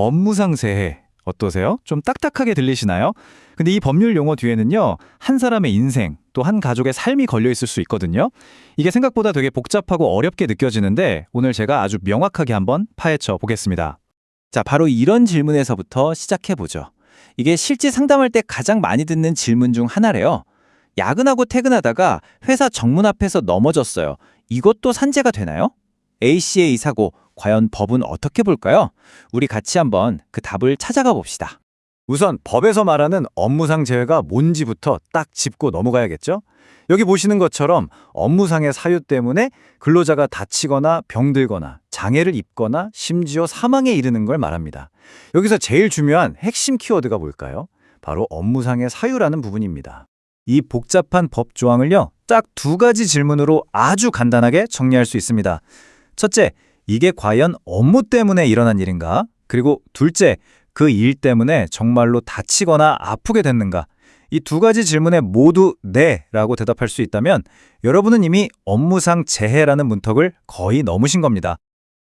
업무상재해 어떠세요? 좀 딱딱하게 들리시나요? 근데 이 법률 용어 뒤에는요, 한 사람의 인생, 또 한 가족의 삶이 걸려 있을 수 있거든요. 이게 생각보다 되게 복잡하고 어렵게 느껴지는데 오늘 제가 아주 명확하게 한번 파헤쳐 보겠습니다. 자, 바로 이런 질문에서부터 시작해보죠. 이게 실제 상담할 때 가장 많이 듣는 질문 중 하나래요. 야근하고 퇴근하다가 회사 정문 앞에서 넘어졌어요. 이것도 산재가 되나요? A씨의 이 사고, 과연 법은 어떻게 볼까요? 우리 같이 한번 그 답을 찾아가 봅시다. 우선 법에서 말하는 업무상 재해가 뭔지부터 딱 짚고 넘어가야겠죠? 여기 보시는 것처럼 업무상의 사유 때문에 근로자가 다치거나 병들거나 장애를 입거나 심지어 사망에 이르는 걸 말합니다. 여기서 제일 중요한 핵심 키워드가 뭘까요? 바로 업무상의 사유라는 부분입니다. 이 복잡한 법 조항을요, 딱 두 가지 질문으로 아주 간단하게 정리할 수 있습니다. 첫째, 이게 과연 업무 때문에 일어난 일인가? 그리고 둘째, 그 일 때문에 정말로 다치거나 아프게 됐는가? 이 두 가지 질문에 모두 네라고 대답할 수 있다면 여러분은 이미 업무상 재해라는 문턱을 거의 넘으신 겁니다.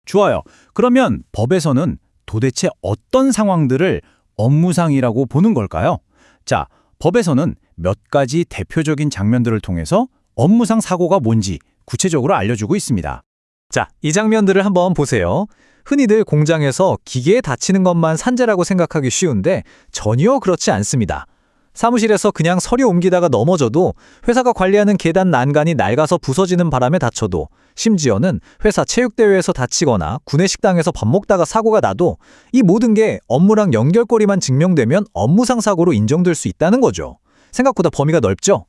좋아요. 그러면 법에서는 도대체 어떤 상황들을 업무상이라고 보는 걸까요? 자, 법에서는 몇 가지 대표적인 장면들을 통해서 업무상 사고가 뭔지 구체적으로 알려주고 있습니다. 자, 이 장면들을 한번 보세요. 흔히들 공장에서 기계에 다치는 것만 산재라고 생각하기 쉬운데 전혀 그렇지 않습니다. 사무실에서 그냥 서류 옮기다가 넘어져도, 회사가 관리하는 계단 난간이 낡아서 부서지는 바람에 다쳐도, 심지어는 회사 체육대회에서 다치거나 구내식당에서 밥 먹다가 사고가 나도 이 모든 게 업무랑 연결고리만 증명되면 업무상 사고로 인정될 수 있다는 거죠. 생각보다 범위가 넓죠?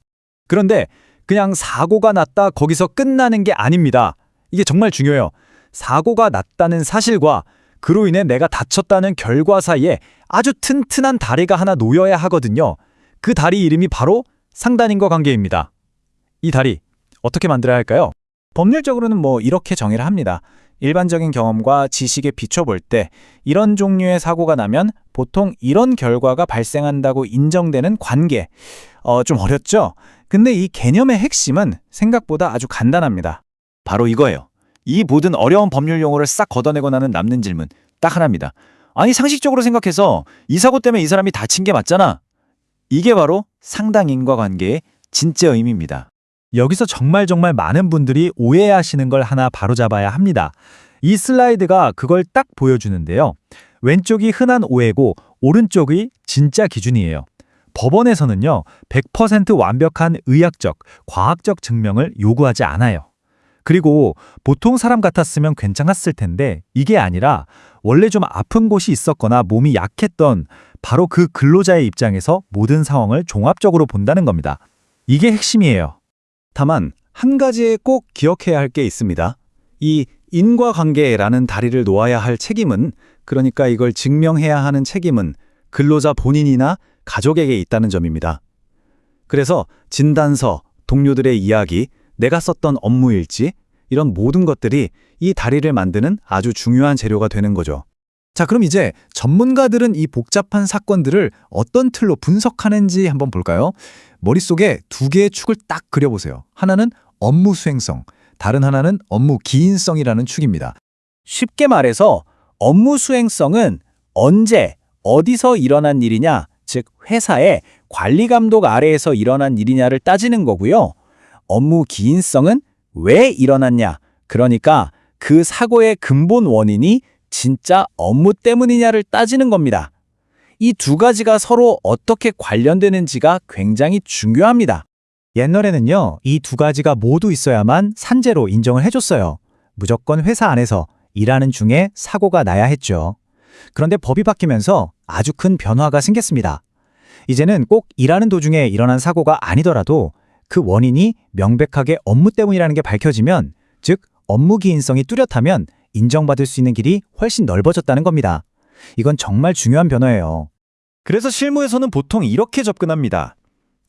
그런데 그냥 사고가 났다 거기서 끝나는 게 아닙니다. 이게 정말 중요해요. 사고가 났다는 사실과 그로 인해 내가 다쳤다는 결과 사이에 아주 튼튼한 다리가 하나 놓여야 하거든요. 그 다리 이름이 바로 상단인과 관계입니다. 이 다리 어떻게 만들어야 할까요? 법률적으로는 이렇게 정의를 합니다. 일반적인 경험과 지식에 비춰볼 때 이런 종류의 사고가 나면 보통 이런 결과가 발생한다고 인정되는 관계. 좀 어렵죠? 근데 이 개념의 핵심은 생각보다 아주 간단합니다. 바로 이거예요. 이 모든 어려운 법률 용어를 싹 걷어내고 나는 남는 질문 딱 하나입니다. 아니, 상식적으로 생각해서 이 사고 때문에 이 사람이 다친 게 맞잖아. 이게 바로 상당 인과관계의 진짜 의미입니다. 여기서 정말 많은 분들이 오해하시는 걸 하나 바로잡아야 합니다. 이 슬라이드가 그걸 딱 보여주는데요. 왼쪽이 흔한 오해고 오른쪽이 진짜 기준이에요. 법원에서는요, 100% 완벽한 의학적, 과학적 증명을 요구하지 않아요. 그리고 보통 사람 같았으면 괜찮았을 텐데 이게 아니라 원래 좀 아픈 곳이 있었거나 몸이 약했던 바로 그 근로자의 입장에서 모든 상황을 종합적으로 본다는 겁니다. 이게 핵심이에요. 다만 한 가지에 꼭 기억해야 할 게 있습니다. 이 인과관계라는 다리를 놓아야 할 책임은, 그러니까 이걸 증명해야 하는 책임은 근로자 본인이나 가족에게 있다는 점입니다. 그래서 진단서, 동료들의 이야기, 내가 썼던 업무 일지, 이런 모든 것들이 이 다리를 만드는 아주 중요한 재료가 되는 거죠. 자, 그럼 이제 전문가들은 이 복잡한 사건들을 어떤 틀로 분석하는지 한번 볼까요? 머릿속에 두 개의 축을 딱 그려보세요. 하나는 업무 수행성, 다른 하나는 업무 기인성이라는 축입니다. 쉽게 말해서 업무 수행성은 언제, 어디서 일어난 일이냐, 즉 회사의 관리 감독 아래에서 일어난 일이냐를 따지는 거고요. 업무 기인성은 왜 일어났냐, 그러니까 그 사고의 근본 원인이 진짜 업무 때문이냐를 따지는 겁니다. 이 두 가지가 서로 어떻게 관련되는지가 굉장히 중요합니다. 옛날에는요, 이 두 가지가 모두 있어야만 산재로 인정을 해줬어요. 무조건 회사 안에서 일하는 중에 사고가 나야 했죠. 그런데 법이 바뀌면서 아주 큰 변화가 생겼습니다. 이제는 꼭 일하는 도중에 일어난 사고가 아니더라도 그 원인이 명백하게 업무 때문이라는 게 밝혀지면, 즉 업무 기인성이 뚜렷하면 인정받을 수 있는 길이 훨씬 넓어졌다는 겁니다. 이건 정말 중요한 변화예요. 그래서 실무에서는 보통 이렇게 접근합니다.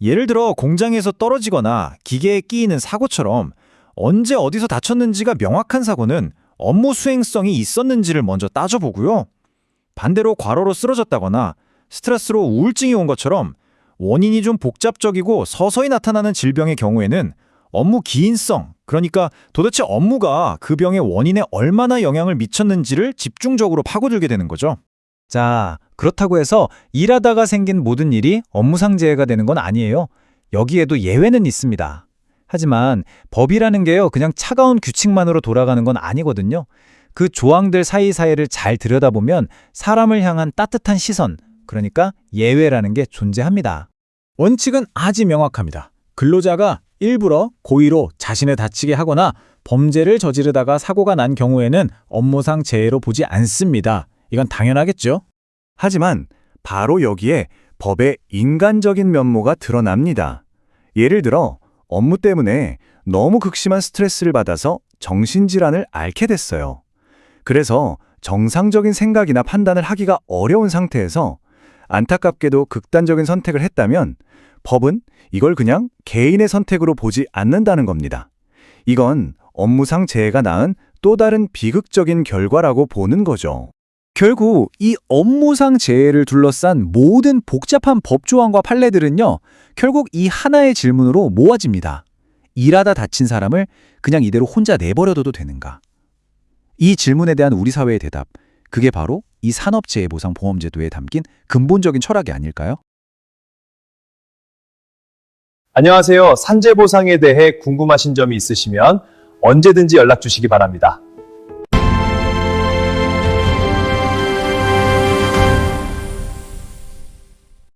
예를 들어 공장에서 떨어지거나 기계에 끼이는 사고처럼 언제 어디서 다쳤는지가 명확한 사고는 업무 수행성이 있었는지를 먼저 따져보고요. 반대로 과로로 쓰러졌다거나 스트레스로 우울증이 온 것처럼 원인이 좀 복잡적이고 서서히 나타나는 질병의 경우에는 업무 기인성, 그러니까 도대체 업무가 그 병의 원인에 얼마나 영향을 미쳤는지를 집중적으로 파고들게 되는 거죠. 자, 그렇다고 해서 일하다가 생긴 모든 일이 업무상 재해가 되는 건 아니에요. 여기에도 예외는 있습니다. 하지만 법이라는 게요, 그냥 차가운 규칙만으로 돌아가는 건 아니거든요. 그 조항들 사이사이를 잘 들여다보면 사람을 향한 따뜻한 시선, 그러니까 예외라는 게 존재합니다. 원칙은 아주 명확합니다. 근로자가 일부러 고의로 자신을 다치게 하거나 범죄를 저지르다가 사고가 난 경우에는 업무상 재해로 보지 않습니다. 이건 당연하겠죠? 하지만 바로 여기에 법의 인간적인 면모가 드러납니다. 예를 들어 업무 때문에 너무 극심한 스트레스를 받아서 정신질환을 앓게 됐어요. 그래서 정상적인 생각이나 판단을 하기가 어려운 상태에서 안타깝게도 극단적인 선택을 했다면 법은 이걸 그냥 개인의 선택으로 보지 않는다는 겁니다. 이건 업무상 재해가 낳은 또 다른 비극적인 결과라고 보는 거죠. 결국 이 업무상 재해를 둘러싼 모든 복잡한 법조항과 판례들은요, 결국 이 하나의 질문으로 모아집니다. 일하다 다친 사람을 그냥 이대로 혼자 내버려둬도 되는가? 이 질문에 대한 우리 사회의 대답, 그게 바로 이 산업재해보상보험제도에 담긴 근본적인 철학이 아닐까요? 안녕하세요. 산재보상에 대해 궁금하신 점이 있으시면 언제든지 연락 주시기 바랍니다.